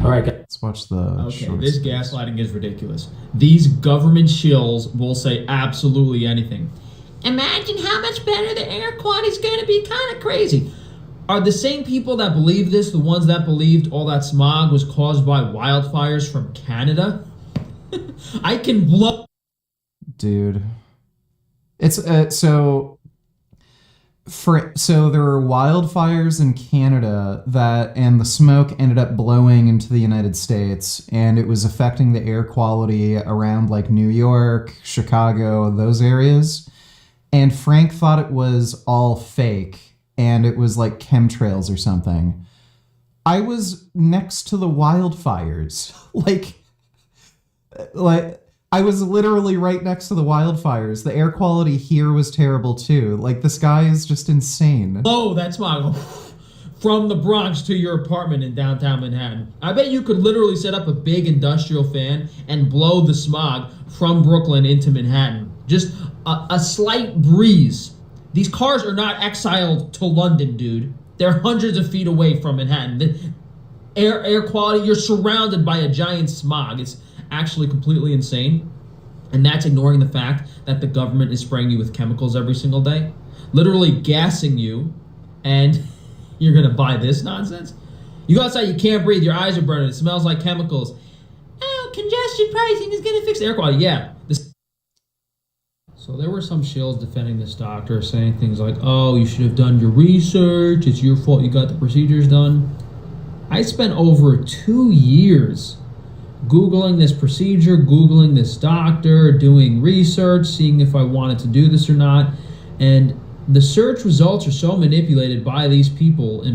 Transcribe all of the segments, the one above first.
All right, guys. Let's watch the Okay, this gaslighting is ridiculous. These government shills will say absolutely anything. Imagine how much better the air quality is going to be. Kind of crazy. Are the same people that believe this the ones that believed all that smog was caused by wildfires from Canada? I can blow. Dude. It's so there were wildfires in Canada and the smoke ended up blowing into the United States, and it was affecting the air quality around like New York, Chicago, those areas. And Frank thought it was all fake and it was like chemtrails or something. I was next to the wildfires. like I was literally right next to the wildfires. The air quality here was terrible too. Like, this guy is just insane. Oh, that's smog. From the Bronx to your apartment in downtown Manhattan. I bet you could literally set up a big industrial fan and blow the smog from Brooklyn into Manhattan. Just a slight breeze. These cars are not exiled to London, dude. They're hundreds of feet away from Manhattan. The air quality, you're surrounded by a giant smog. It's actually completely insane. And that's ignoring the fact that the government is spraying you with chemicals every single day, literally gassing you, and you're gonna buy this nonsense? You go outside, you can't breathe, your eyes are burning, it smells like chemicals. Oh, congestion pricing is gonna fix the air quality. Yeah. So there were some shills defending this doctor, saying things like, oh, you should have done your research, it's your fault you got the procedures done. I spent over 2 years Googling this procedure, Googling this doctor, doing research, seeing if I wanted to do this or not. And the search results are so manipulated by these people.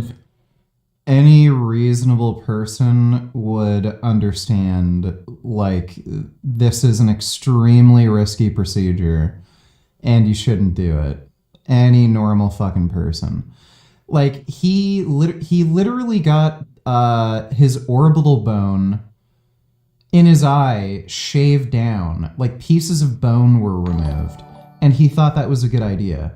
Any reasonable person would understand, like, this is an extremely risky procedure and you shouldn't do it. Any normal fucking person. Like, he literally got his orbital bone in his eye shaved down. Like, pieces of bone were removed, and he thought that was a good idea.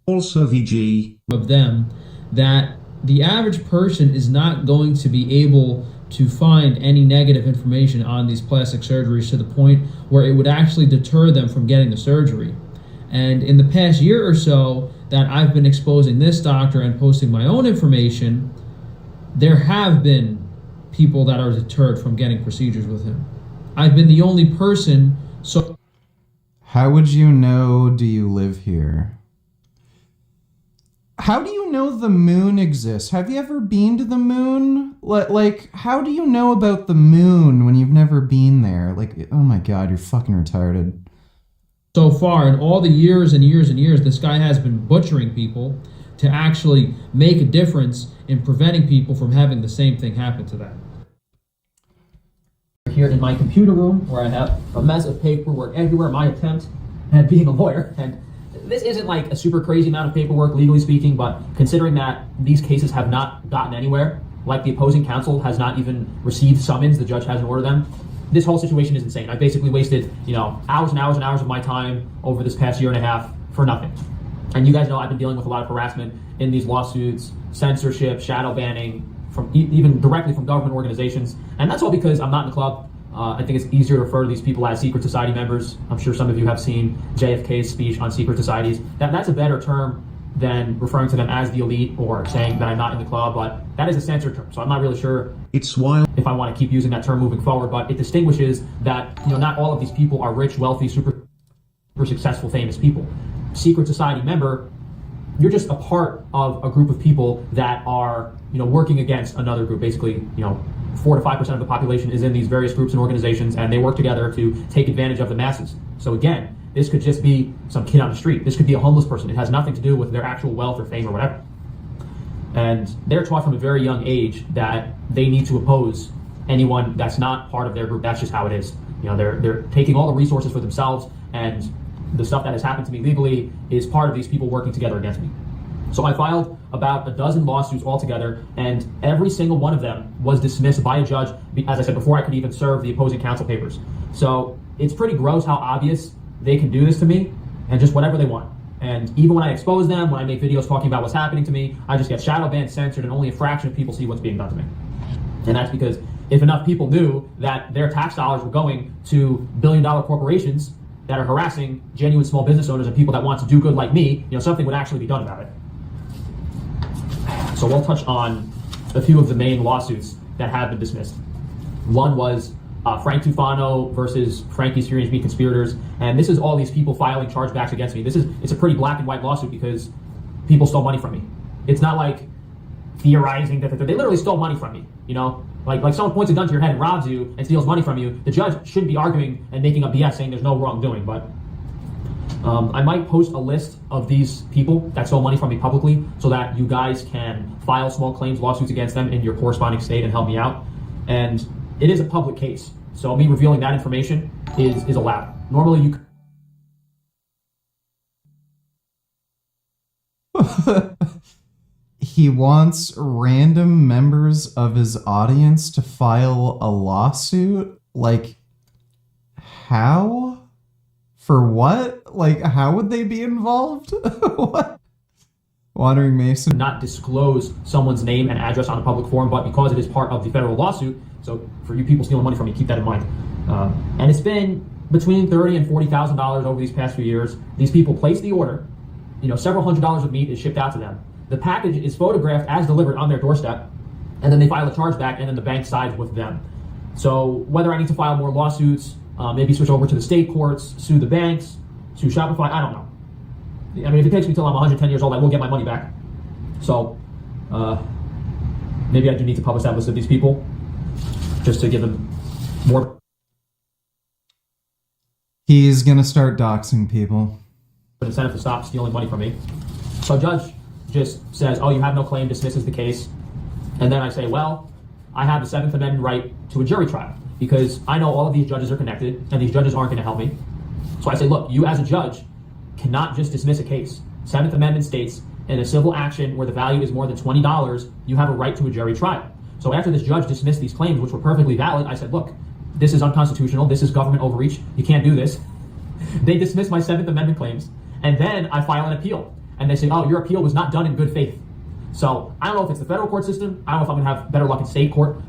Also VG of them that the average person is not going to be able to find any negative information on these plastic surgeries to the point where it would actually deter them from getting the surgery. And in the past year or so that I've been exposing this doctor and posting my own information, there have been people that are deterred from getting procedures with him. I've been the only person. So how would you know? Do you live here? How do you know the moon exists? Have you ever been to the moon? Like, how do you know about the moon when you've never been there? Like, oh my god, you're fucking retarded. So far, in all the years and years and years, this guy has been butchering people to actually make a difference in preventing people from having the same thing happen to them. Here in my computer room, where I have a mess of paperwork everywhere, my attempt at being a lawyer. And this isn't like a super crazy amount of paperwork, legally speaking, but considering that these cases have not gotten anywhere, like the opposing counsel has not even received summons, the judge hasn't ordered them, this whole situation is insane. I basically wasted, hours and hours and hours of my time over this past year and a half for nothing. And you guys know I've been dealing with a lot of harassment in these lawsuits, censorship, shadow banning, from even directly from government organizations. And that's all because I'm not in the club. I think it's easier to refer to these people as secret society members. I'm sure some of you have seen JFK's speech on secret societies. That's a better term than referring to them as the elite or saying that I'm not in the club, but that is a censored term. So I'm not really sure it's wild if I want to keep using that term moving forward, but it distinguishes that, not all of these people are rich, wealthy, super successful, famous people. Secret society member, you're just a part of a group of people that are, working against another group. Basically, 4 to 5% of the population is in these various groups and organizations, and they work together to take advantage of the masses. So again, this could just be some kid on the street. This could be a homeless person. It has nothing to do with their actual wealth or fame or whatever. And they're taught from a very young age that they need to oppose anyone that's not part of their group. That's just how it is. They're taking all the resources for themselves, and the stuff that has happened to me legally is part of these people working together against me. So I filed about a dozen lawsuits altogether, and every single one of them was dismissed by a judge, as I said, before I could even serve the opposing counsel papers. So it's pretty gross how obvious they can do this to me, and just whatever they want. And even when I expose them, when I make videos talking about what's happening to me, I just get shadow banned, censored, and only a fraction of people see what's being done to me. And that's because if enough people knew that their tax dollars were going to billion-dollar corporations that are harassing genuine small business owners and people that want to do good like me, something would actually be done about it. So we'll touch on a few of the main lawsuits that have been dismissed. One was Frank Tufano versus Frankie's Strange Meat Conspirators, and this is all these people filing chargebacks against me. It's a pretty black and white lawsuit because people stole money from me. It's not like theorizing that they literally stole money from me. Like someone points a gun to your head and robs you and steals money from you. The judge shouldn't be arguing and making up BS saying there's no wrongdoing. But I might post a list of these people that stole money from me publicly so that you guys can file small claims lawsuits against them in your corresponding state and help me out. And it is a public case, so me revealing that information is allowed. Normally you He wants random members of his audience to file a lawsuit? Like, how? For what? Like, how would they be involved? What? Wandering Mason. not disclose someone's name and address on a public forum, but because it is part of the federal lawsuit, so for you people stealing money from me, keep that in mind. And it's been between $30,000 and $40,000 over these past few years. These people place the order, several $100s of meat is shipped out to them. The package is photographed as delivered on their doorstep, and then they file a chargeback, and then the bank sides with them. So whether I need to file more lawsuits, maybe switch over to the state courts, sue the banks, sue Shopify, I don't know. I mean, if it takes me till I'm 110 years old, I will get my money back. So maybe I do need to publish that list of these people just to give them more. He's gonna start doxing people. Incentive to stop stealing money from me. So a judge just says, oh, you have no claim, dismisses the case. And then I say, well, I have the 7th Amendment right to a jury trial because I know all of these judges are connected and these judges aren't going to help me. So I say, look, you as a judge cannot just dismiss a case. 7th Amendment states in a civil action where the value is more than $20, you have a right to a jury trial. So after this judge dismissed these claims, which were perfectly valid, I said, look, this is unconstitutional. This is government overreach. You can't do this. They dismiss my 7th Amendment claims. And then I file an appeal. And they say, oh, your appeal was not done in good faith. So I don't know if it's the federal court system. I don't know if I'm going to have better luck in state court.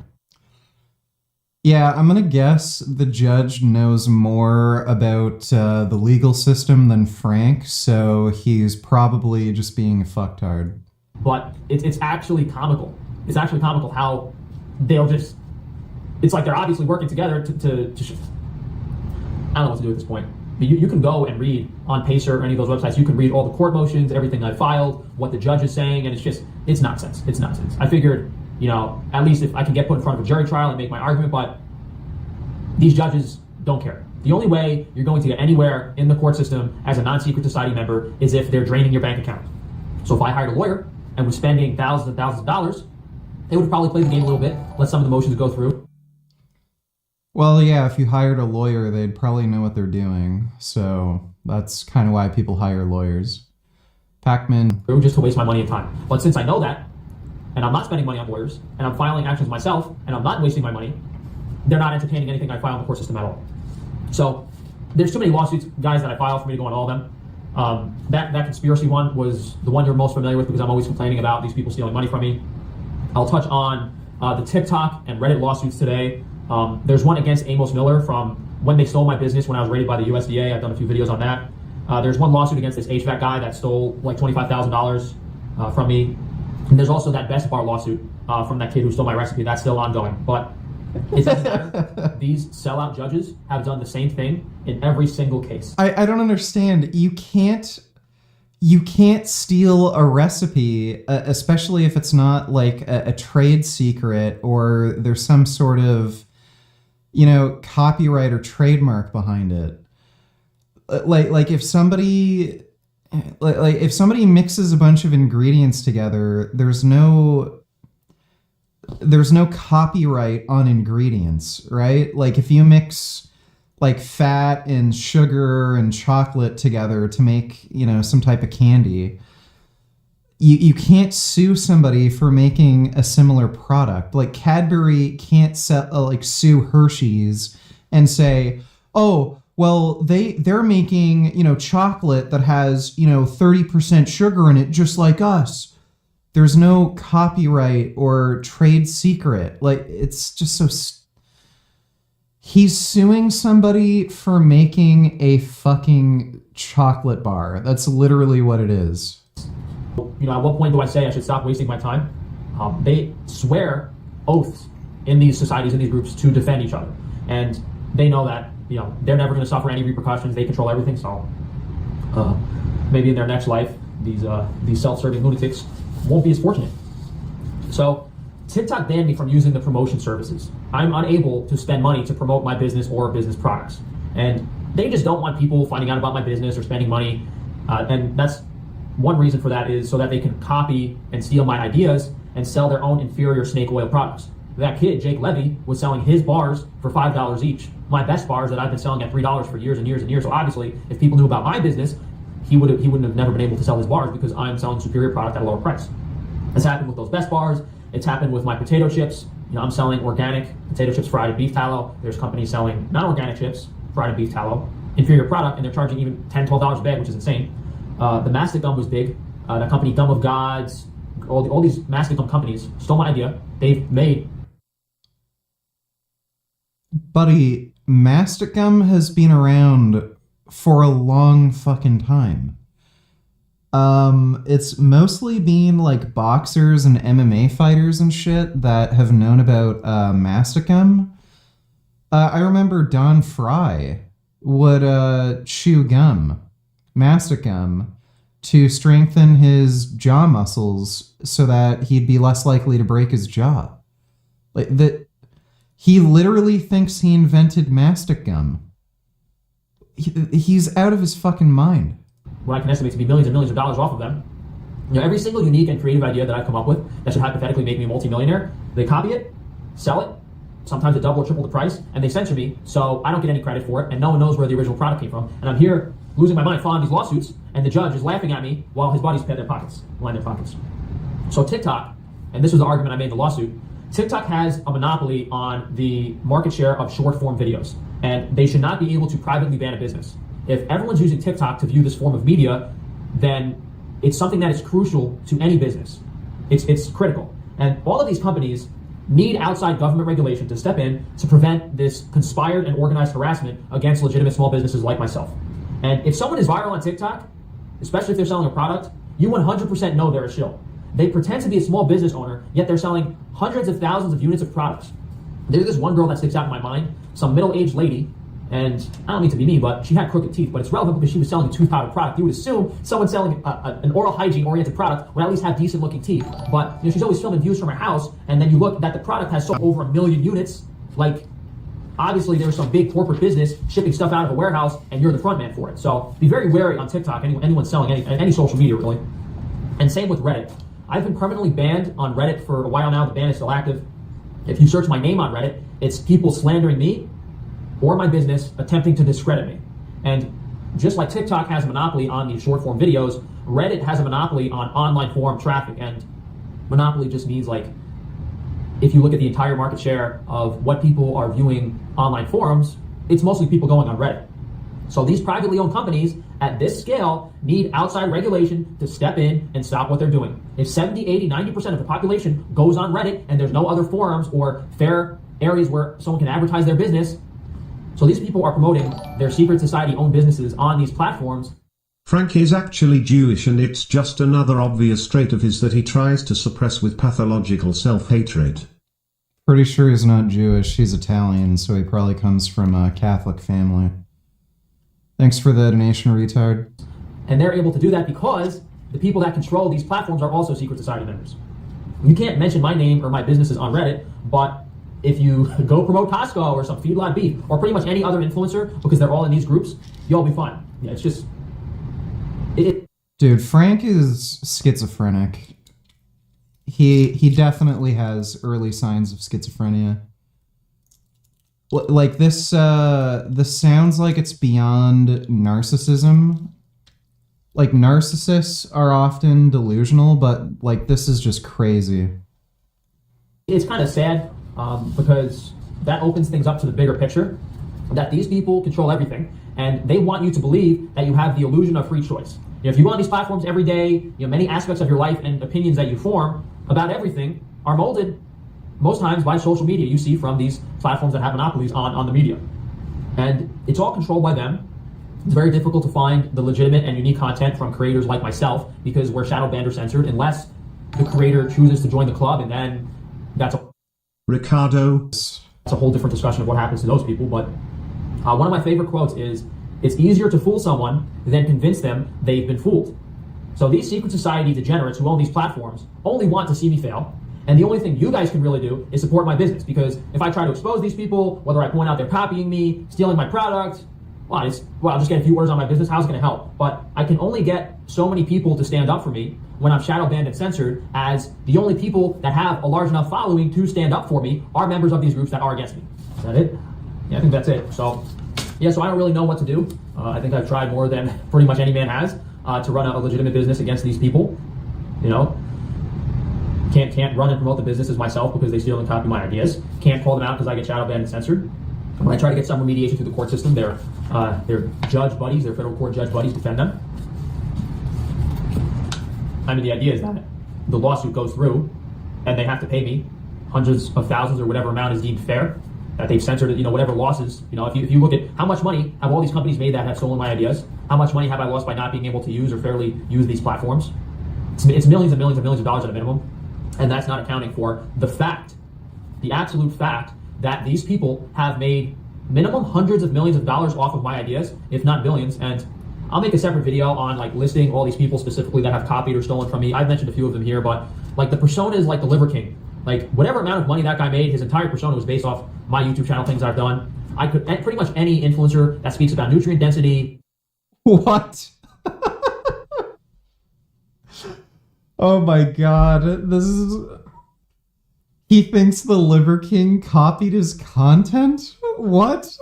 Yeah, I'm going to guess the judge knows more about the legal system than Frank, so he's probably just being a fucktard. But it's actually comical. It's actually comical how they'll just... It's like they're obviously working together to I don't know what to do at this point. But you can go and read on Pacer or any of those websites. You can read all the court motions, everything I filed, what the judge is saying, and it's nonsense. It's nonsense. I figured, at least if I can get put in front of a jury trial and make my argument, but these judges don't care. The only way you're going to get anywhere in the court system as a non-secret society member is if they're draining your bank account. So if I hired a lawyer and was spending thousands and thousands of dollars, they would probably play the game a little bit, let some of the motions go through. Well, yeah, if you hired a lawyer, they'd probably know what they're doing. So that's kind of why people hire lawyers. Pac-Man. Just to waste my money and time. But since I know that, and I'm not spending money on lawyers, and I'm filing actions myself, and I'm not wasting my money, they're not entertaining anything I file in the court system at all. So there's too many lawsuits, guys, that I filed for me to go on all of them. That conspiracy one was the one you're most familiar with because I'm always complaining about these people stealing money from me. I'll touch on the TikTok and Reddit lawsuits today. There's one against Amos Miller from when they stole my business when I was raided by the USDA. I've done a few videos on that. There's one lawsuit against this HVAC guy that stole like $25,000 from me. And there's also that Best Bar lawsuit from that kid who stole my recipe. That's still ongoing. But it doesn't matter. These sellout judges have done the same thing in every single case. I don't understand. You can't steal a recipe, especially if it's not like a trade secret or there's some sort of copyright or trademark behind it. Like if somebody mixes a bunch of ingredients together, there's no copyright on ingredients, right? Like if you mix like fat and sugar and chocolate together to make, some type of candy, you can't sue somebody for making a similar product. Like Cadbury can't sue Hershey's and say, oh, well, they're making, chocolate that has, 30% sugar in it, just like us. There's no copyright or trade secret. Like, it's just so... He's suing somebody for making a fucking chocolate bar. That's literally what it is. You know, at what point do I say I should stop wasting my time? They swear oaths in these societies, in these groups, to defend each other. And they know that, you know, they're never going to suffer any repercussions. They control everything. So maybe in their next life, these self-serving lunatics won't be as fortunate. So TikTok banned me from using the promotion services. I'm unable to spend money to promote my business or business products. And they just don't want people finding out about my business or spending money. And that's one reason for that, is so that they can copy and steal my ideas and sell their own inferior snake oil products. That kid, Jake Levy, was selling his bars for $5 each. My best bars that I've been selling at $3 for years and years and years. So obviously, if people knew about my business, he wouldn't have never been able to sell his bars, because I'm selling superior product at a lower price. It's happened with those best bars. It's happened with my potato chips. You know, I'm selling organic potato chips fried in beef tallow. There's companies selling non-organic chips fried in beef tallow, inferior product, and they're charging even $10, $12 a bag, which is insane. The mastic gum was big. The company Gum of Gods, all these mastic gum companies stole my idea. They've made... Buddy, mastic gum has been around for a long fucking time. It's mostly been like boxers and MMA fighters and shit that have known about mastic gum. I remember Don Fry would chew gum, mastic gum, to strengthen his jaw muscles so that he'd be less likely to break his jaw. Like that, he literally thinks he invented mastic gum. He's out of his fucking mind. What I can estimate to be millions and millions of dollars off of them. You know, every single unique and creative idea that I've come up with that should hypothetically make me a multimillionaire, they copy it, sell it, sometimes at double or triple the price, and they censor me, so I don't get any credit for it, and no one knows where the original product came from. And I'm here losing my mind filing these lawsuits, and the judge is laughing at me while his buddies line their pockets. So TikTok, and this was the argument I made in the lawsuit, TikTok has a monopoly on the market share of short form videos, and they should not be able to privately ban a business. If everyone's using TikTok to view this form of media, then it's something that is crucial to any business. It's critical. And all of these companies need outside government regulation to step in to prevent this conspired and organized harassment against legitimate small businesses like myself. And if someone is viral on TikTok, especially if they're selling a product, you 100% know they're a shill. They pretend to be a small business owner, yet they're selling hundreds of thousands of units of products. There's this one girl that sticks out in my mind, some middle-aged lady, and I don't mean to be mean, but she had crooked teeth, but it's relevant because she was selling a tooth powder product. You would assume someone selling an oral hygiene-oriented product would at least have decent-looking teeth. But you know, she's always filming views from her house, and then you look that the product has sold over 1 million units. Like, obviously there's some big corporate business shipping stuff out of a warehouse, and you're the front man for it. So be very wary on TikTok, anyone selling any social media, really. And same with Reddit. I've been permanently banned on Reddit for a while now. The ban is still active. If you search my name on Reddit, it's people slandering me or my business, attempting to discredit me. And just like TikTok has a monopoly on these short form videos, Reddit has a monopoly on online forum traffic. And monopoly just means, like, if you look at the entire market share of what people are viewing online forums, it's mostly people going on Reddit. So these privately owned companies at this scale need outside regulation to step in and stop what they're doing. If 70, 80, 90% of the population goes on Reddit and there's no other forums or fair areas where someone can advertise their business, so these people are promoting their secret society-owned businesses on these platforms. Frank is actually Jewish, and it's just another obvious trait of his that he tries to suppress with pathological self-hatred. Pretty sure he's not Jewish, he's Italian, so he probably comes from a Catholic family. Thanks for the donation, retard. And they're able to do that because the people that control these platforms are also secret society members. You can't mention my name or my businesses on Reddit, but if you go promote Costco or some feedlot beef or pretty much any other influencer, because they're all in these groups, you'll be fine. Yeah, it's just... Dude, Frank is schizophrenic. He definitely has early signs of schizophrenia. Like, this sounds like it's beyond narcissism. Like, narcissists are often delusional, but, like, this is just crazy. It's kind of sad, because that opens things up to the bigger picture, that these people control everything, and they want you to believe that you have the illusion of free choice. If you go on these platforms every day, many aspects of your life and opinions that you form about everything are molded most times by social media you see from these platforms that have monopolies on the media. And it's all controlled by them. It's very difficult to find the legitimate and unique content from creators like myself because we're shadow banned or censored unless the creator chooses to join the club, and then that's a whole different discussion of what happens to those people. But one of my favorite quotes is, "It's easier to fool someone than convince them they've been fooled." So these secret society degenerates who own these platforms only want to see me fail. And the only thing you guys can really do is support my business, because if I try to expose these people, whether I point out they're copying me, stealing my product, well, I'll just get a few orders on my business. How's it going to help? But I can only get so many people to stand up for me when I'm shadow banned and censored, as the only people that have a large enough following to stand up for me are members of these groups that are against me. Is that it? Yeah, I think that's it. So I don't really know what to do. I think I've tried more than pretty much any man has to run a legitimate business against these people. Can't run and promote the businesses myself because they steal and copy my ideas. Can't call them out because I get shadow banned and censored. When I try to get some remediation through the court system, their judge buddies, their federal court judge buddies defend them. I mean, the idea is that the lawsuit goes through and they have to pay me hundreds of thousands or whatever amount is deemed fair, that they've censored, whatever losses. If you look at how much money have all these companies made that have stolen my ideas, how much money have I lost by not being able to use or fairly use these platforms? It's millions and millions and millions of dollars at a minimum. And that's not accounting for the absolute fact that these people have made minimum hundreds of millions of dollars off of my ideas, if not billions. And I'll make a separate video on listing all these people specifically that have copied or stolen from me. I've mentioned a few of them here, but the persona is like the Liver King. Whatever amount of money that guy made, his entire persona was based off my YouTube channel, things I've done. I could pretty much any influencer that speaks about nutrient density. What? Oh my god, he thinks the Liver King copied his content? What?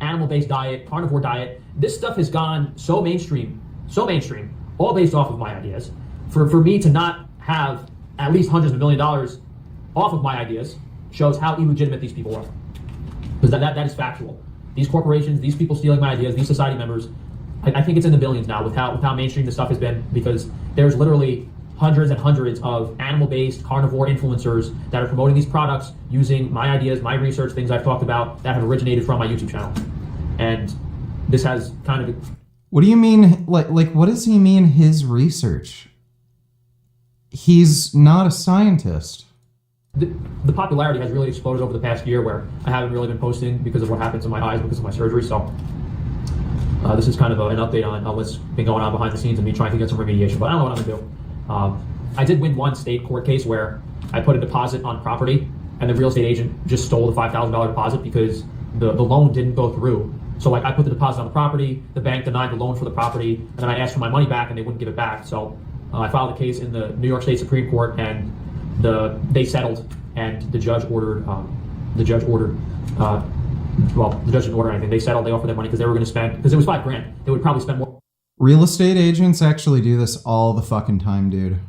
Animal-based diet, carnivore diet. This stuff has gone so mainstream, all based off of my ideas. For me to not have at least hundreds of $1 million off of my ideas shows how illegitimate these people are. Because that is factual. These corporations, these people stealing my ideas, these society members, I think it's in the billions now with how mainstream this stuff has been, because there's literally hundreds and hundreds of animal-based carnivore influencers that are promoting these products using my ideas, my research, things I've talked about that have originated from my YouTube channel. And this has kind of... What do you mean? What does he mean, his research? He's not a scientist. The popularity has really exploded over the past year, where I haven't really been posting because of what happened to my eyes because of my surgery. So this is kind of an update on what's been going on behind the scenes and me trying to get some remediation. But I don't know what I'm going to do. I did win one state court case where I put a deposit on property and the real estate agent just stole the $5,000 deposit because the loan didn't go through. So I put the deposit on the property, the bank denied the loan for the property, and then I asked for my money back and they wouldn't give it back. So I filed a case in the New York State Supreme Court, and they settled, and the judge didn't order anything. They settled, they offered their money because they were going to spend, because it was $5,000. They would probably spend more. Real estate agents actually do this all the fucking time, dude.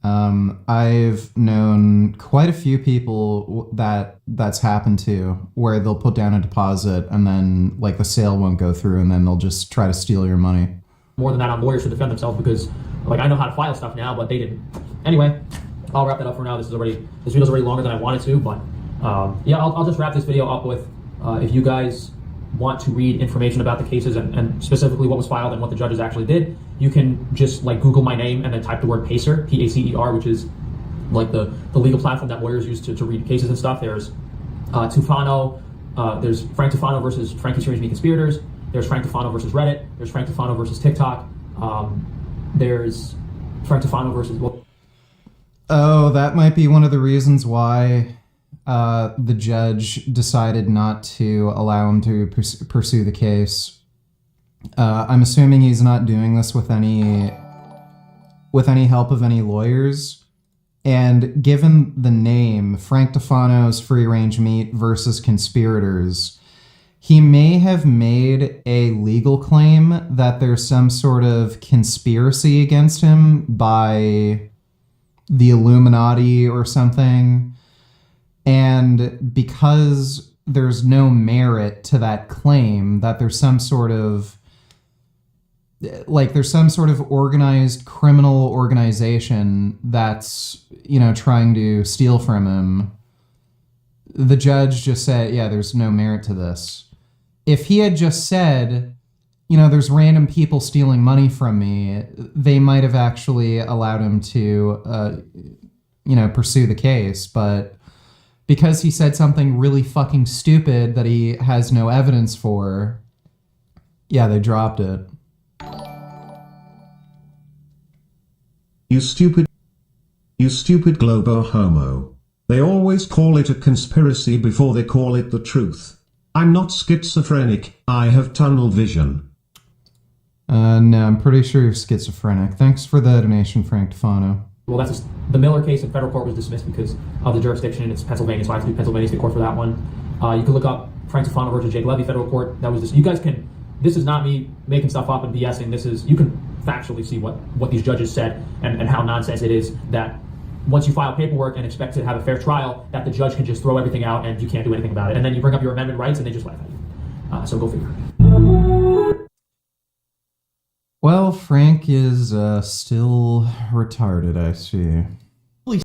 I've known quite a few people that's happened to, where they'll put down a deposit and then the sale won't go through, and then they'll just try to steal your money. More than that on lawyers to defend themselves, because I know how to file stuff now, but they didn't. Anyway, I'll wrap that up for now. This video's already longer than I wanted to, but I'll just wrap this video up with if you guys want to read information about the cases and specifically what was filed and what the judges actually did, you can just Google my name and then type the word PACER, P-A-C-E-R, which is the legal platform that lawyers use to read cases and stuff. There's Tufano, there's Frank Tufano versus Frankie Strange Me Conspirators, there's Frank Tufano versus Reddit, there's Frank Tufano versus TikTok, there's Frank Tufano versus... Oh, that might be one of the reasons why the judge decided not to allow him to pursue the case. I'm assuming he's not doing this with any help of any lawyers. And given the name, Frank Tufano's Free Range Meat versus Conspirators, he may have made a legal claim that there's some sort of conspiracy against him by the Illuminati or something. And because there's no merit to that claim, that there's some sort of like there's some sort of organized criminal organization that's, trying to steal from him. The judge just said, yeah, there's no merit to this. If he had just said, there's random people stealing money from me, they might have actually allowed him to, pursue the case. But because he said something really fucking stupid that he has no evidence for, yeah, they dropped it. You stupid globo homo. They always call it a conspiracy before they call it the truth. I'm not schizophrenic, I have tunnel vision. No, I'm pretty sure you're schizophrenic. Thanks for the donation, Frank Tefano. Well, that's just, the Miller case in federal court was dismissed because of the jurisdiction. It's Pennsylvania, so I have to do Pennsylvania State Court for that one. You can look up Frank Tefano versus Jake Levy federal court. That was just, you guys can, this is not me making stuff up and BSing. This is, you can factually see what these judges said and how nonsense it is that once you file paperwork and expect to have a fair trial, that the judge can just throw everything out and you can't do anything about it. And then you bring up your amendment rights and they just laugh at you. So go figure. Well, Frank is still retarded, I see.